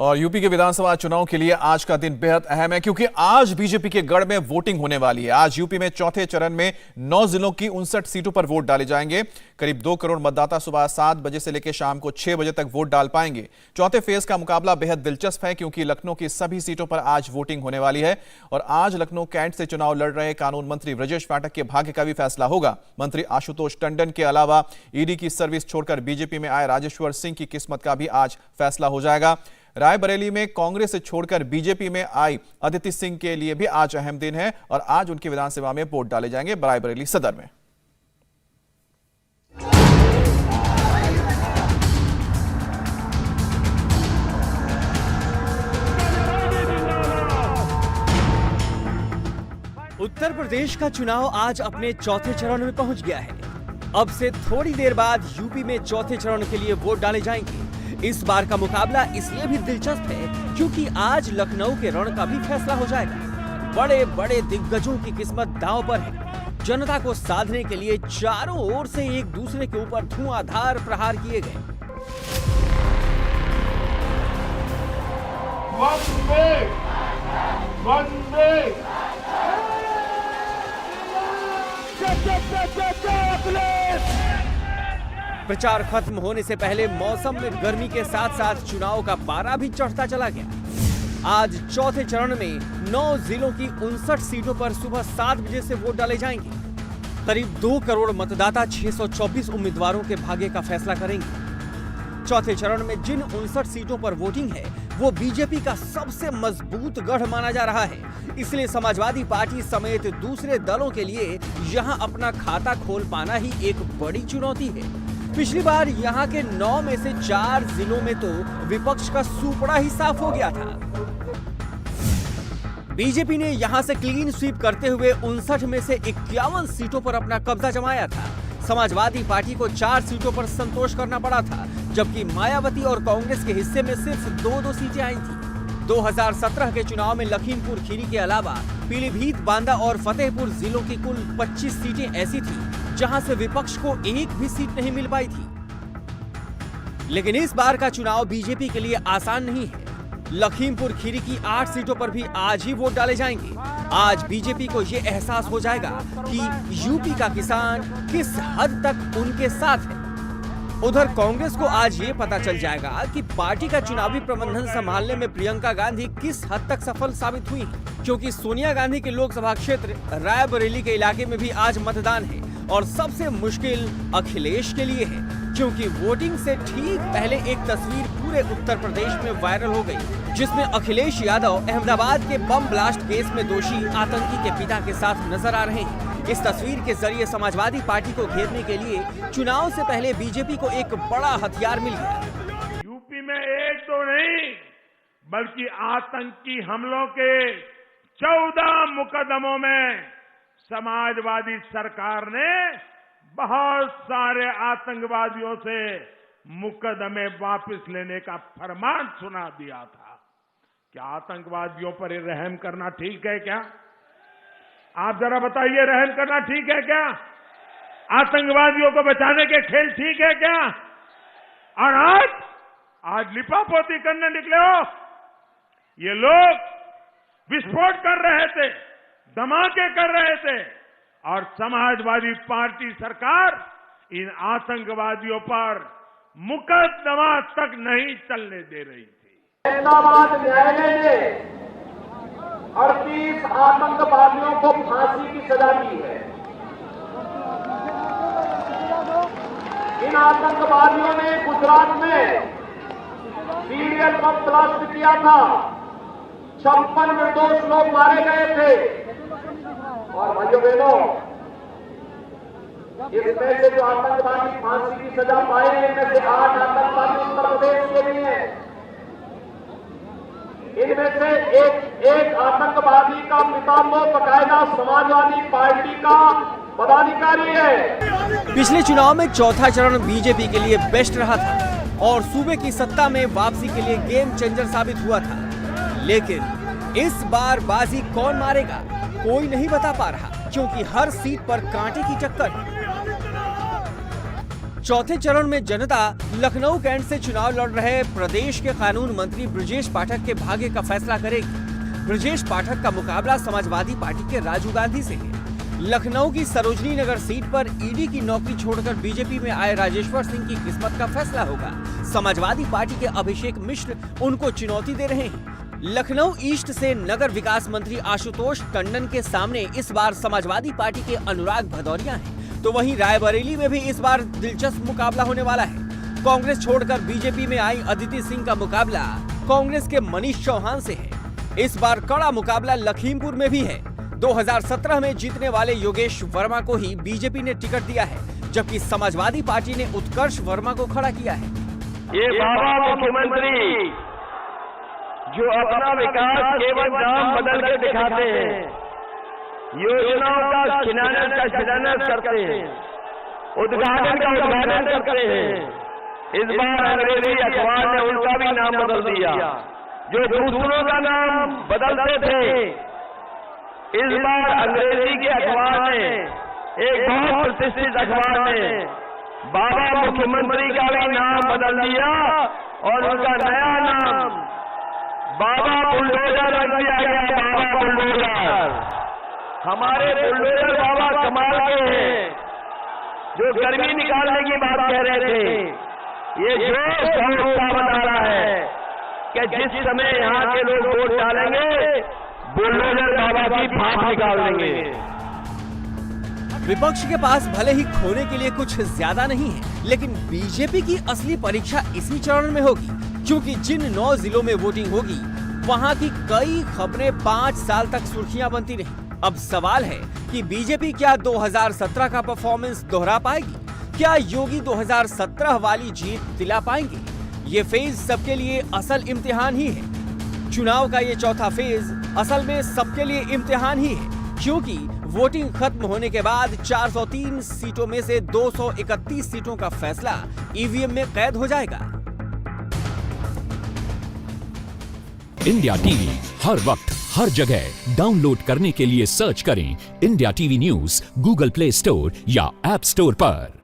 और यूपी के विधानसभा चुनाव के लिए आज का दिन बेहद अहम है क्योंकि आज बीजेपी के गढ़ में वोटिंग होने वाली है। आज यूपी में चौथे चरण में 9 जिलों की 59 सीटों पर वोट डाले जाएंगे। करीब 2 करोड़ मतदाता सुबह 7 बजे से लेकर शाम को 6 बजे तक वोट डाल पाएंगे। चौथे फेज का मुकाबला बेहद दिलचस्प है क्योंकि लखनऊ की सभी सीटों पर आज वोटिंग होने वाली है और आज लखनऊ कैंट से चुनाव लड़ रहे कानून मंत्री ब्रजेश पाठक के भाग्य का भी फैसला होगा। मंत्री आशुतोष टंडन के अलावा ईडी की सर्विस छोड़कर बीजेपी में आए राजेश्वर सिंह की किस्मत का भी आज फैसला हो जाएगा। रायबरेली में कांग्रेस से छोड़कर बीजेपी में आई अदिति सिंह के लिए भी आज अहम दिन है और आज उनकी विधानसभा में वोट डाले जाएंगे रायबरेली सदर में। उत्तर प्रदेश का चुनाव आज अपने चौथे चरण में पहुंच गया है। अब से थोड़ी देर बाद यूपी में चौथे चरण के लिए वोट डाले जाएंगे। इस बार का मुकाबला इसलिए भी दिलचस्प है क्योंकि आज लखनऊ के रण का भी फैसला हो जाएगा। बड़े बड़े दिग्गजों की किस्मत दांव पर है। जनता को साधने के लिए चारों ओर से एक दूसरे के ऊपर धुआंधार प्रहार किए गए। प्रचार खत्म होने से पहले मौसम में गर्मी के साथ साथ चुनाव का पारा भी चढ़ता चला गया। आज चौथे चरण में 9 जिलों की 59 सीटों पर सुबह 7 बजे से वोट डाले जाएंगे। करीब 2 करोड़ मतदाता 624 उम्मीदवारों के भाग्य का फैसला करेंगे। चौथे चरण में जिन 59 सीटों पर वोटिंग है वो बीजेपी का सबसे मजबूत गढ़ माना जा रहा है। इसलिए समाजवादी पार्टी समेत दूसरे दलों के लिए यहां अपना खाता खोल पाना ही एक बड़ी चुनौती है। पिछली बार यहां के 9 में से 4 जिलों में तो विपक्ष का सुपड़ा ही साफ हो गया था। बीजेपी ने यहां से क्लीन स्वीप करते हुए 59 में से 51 सीटों पर अपना कब्जा जमाया था। समाजवादी पार्टी को 4 सीटों पर संतोष करना पड़ा था, जबकि मायावती और कांग्रेस के हिस्से में सिर्फ 2-2 सीटें आई थी। 2017 के चुनाव में लखीमपुर खीरी के अलावा पीलीभीत, बांदा और फतेहपुर जिलों की कुल 25 सीटें ऐसी थी जहां से विपक्ष को एक भी सीट नहीं मिल पाई थी। लेकिन इस बार का चुनाव बीजेपी के लिए आसान नहीं है। लखीमपुर खीरी की 8 सीटों पर भी आज ही वोट डाले जाएंगे। आज बीजेपी को यह एहसास हो जाएगा कि यूपी का किसान किस हद तक उनके साथ है। उधर कांग्रेस को आज ये पता चल जाएगा कि पार्टी का चुनावी प्रबंधन संभालने में प्रियंका गांधी किस हद तक सफल साबित हुई है, क्योंकि सोनिया गांधी के लोकसभा क्षेत्र रायबरेली के इलाके में भी आज मतदान है और सबसे मुश्किल अखिलेश के लिए है, क्योंकि वोटिंग से ठीक पहले एक तस्वीर पूरे उत्तर प्रदेश में वायरल हो गई, जिसमें अखिलेश यादव अहमदाबाद के बम ब्लास्ट केस में दोषी आतंकी के पिता के साथ नजर आ रहे हैं। इस तस्वीर के जरिए समाजवादी पार्टी को घेरने के लिए चुनाव से पहले बीजेपी को एक बड़ा हथियार मिल गया। यूपी में एक तो नहीं बल्कि आतंकी हमलों के 14 मुकदमों में समाजवादी सरकार ने बहुत सारे आतंकवादियों से मुकदमे वापस लेने का फरमान सुना दिया था। क्या आतंकवादियों पर रहम करना ठीक है क्या? आप जरा बताइए, रहम करना ठीक है क्या? आतंकवादियों को बचाने के खेल ठीक है क्या? और आज लिपापोती करने निकले हो। ये लोग विस्फोट कर रहे थे, धमाके कर रहे थे और समाजवादी पार्टी सरकार इन आतंकवादियों पर मुकदमा तक नहीं चलने दे रही थी। अहमदाबाद न्यायालय ने 38 आतंकवादियों को फांसी की सजा दी है। इन आतंकवादियों ने गुजरात में सीरियल बम ब्लास्ट किया था। 56 निर्दोष लोग मारे गए थे। और भाइयों बहनों, इसमें से जो आतंकवादी फांसी की सजा पाए हैं, इनमें से 8 आतंकवादी उत्तर प्रदेश के भी हैं। इनमें से एक आतंकवादी का पिता तो बकायदा समाजवादी पार्टी का पदाधिकारी है। पिछले चुनाव में चौथा चरण बीजेपी के लिए बेस्ट रहा था और सूबे की सत्ता में वापसी के लिए गेम चेंजर साबित हुआ था। लेकिन इस बार बाजी कौन मारेगा कोई नहीं बता पा रहा, क्योंकि हर सीट पर कांटे की टक्कर है। चौथे चरण में जनता लखनऊ कैंट से चुनाव लड़ रहे प्रदेश के कानून मंत्री ब्रजेश पाठक के भाग्य का फैसला करेगी। ब्रजेश पाठक का मुकाबला समाजवादी पार्टी के राजू गांधी से है। लखनऊ की सरोजनी नगर सीट पर ईडी की नौकरी छोड़कर बीजेपी में आए राजेश्वर सिंह की किस्मत का फैसला होगा। समाजवादी पार्टी के अभिषेक मिश्र उनको चुनौती दे रहे हैं। लखनऊ ईस्ट से नगर विकास मंत्री आशुतोष टंडन के सामने इस बार समाजवादी पार्टी के अनुराग भदौरिया हैं, तो वहीं रायबरेली में भी इस बार दिलचस्प मुकाबला होने वाला है। कांग्रेस छोड़कर बीजेपी में आई अदिति सिंह का मुकाबला कांग्रेस के मनीष चौहान से है। इस बार कड़ा मुकाबला लखीमपुर में भी है। 2017 में जीतने वाले योगेश वर्मा को ही बीजेपी ने टिकट दिया है, जबकि समाजवादी पार्टी ने उत्कर्ष वर्मा को खड़ा किया है। ये बाबा मुख्यमंत्री जो अपना विकास केवल नाम बदल के दिखाते हैं, योजनाओं का शिलान्यास करते हैं, उद्घाटन का उद्घाटन करते हैं। इस बार अंग्रेजी अखबार ने उनका भी नाम बदल दिया। जो दूसरों का नाम बदलते थे, इस बार अंग्रेजी के अखबार ने, एक बहुत प्रतिष्ठित अखबार ने बाबा मुख्यमंत्री का भी नाम बदल दिया और उनका नया नाम बाबा बुलडोजर रख दिया गया। बाबा बुलडोजर, हमारे बुलडोजर बाबा कमाल के हैं, जो गर्मी निकालने की बात कह रहे थे। ये जो बता रहा है कि जिस समय यहाँ के लोग वोट डालेंगे, बुलडोजर बाबा की भाप निकाल देंगे। विपक्ष के पास भले ही खोने के लिए कुछ ज्यादा नहीं है, लेकिन बीजेपी की असली परीक्षा इसी चरण में होगी, क्योंकि जिन 9 जिलों में वोटिंग होगी, वहां की कई खबरें 5 साल तक सुर्खियां बनती रही। अब सवाल है कि बीजेपी क्या 2017 का परफॉर्मेंस दोहरा पाएगी? क्या योगी 2017 वाली जीत दिला पाएंगे? ये फेज सबके लिए असल इम्तिहान ही है। चुनाव का ये चौथा फेज असल में सबके लिए इम्तिहान ही है, क्योंकि वोटिंग खत्म होने के बाद 403 सीटों में से 231 सीटों का फैसला ईवीएम में कैद हो जाएगा। इंडिया टीवी हर वक्त हर जगह डाउनलोड करने के लिए सर्च करें India TV news Google play store या ऐप स्टोर पर।